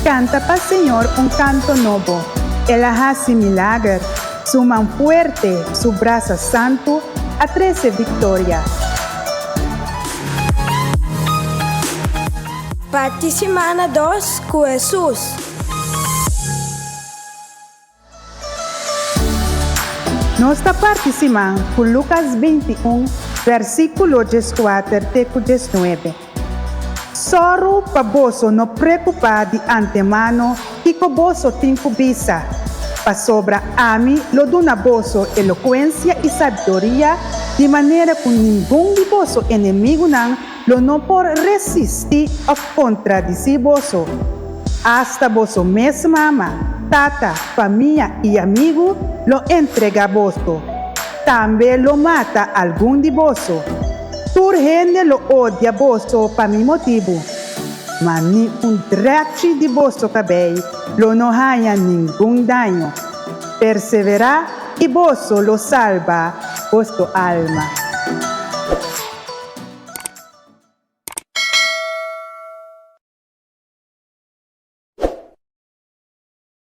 Canta para el Señor un canto nuevo. Él hace milagro. Su mano fuerte, su brazo santo, a 13 victorias. Parte semana 2 com Jesus. Nós está participando com Lucas 21, versículo 14 até 19. Soro para você não preocupar de antemano que você tem cobiça. Para sobra a mim, lo dona você eloquência e sabedoria, de maneira que nenhum de você inimigo não pode resistir ou contradizer você. Hasta você mesma ama, tata, família e amigo, lo entrega a você. Também lo mata algum de você. Tur gente lo odia você para mi motivo. Mas ni trache de vosso cabelo, lo não haya nenhum dano. Persevera e vosso lo salva, vosso alma.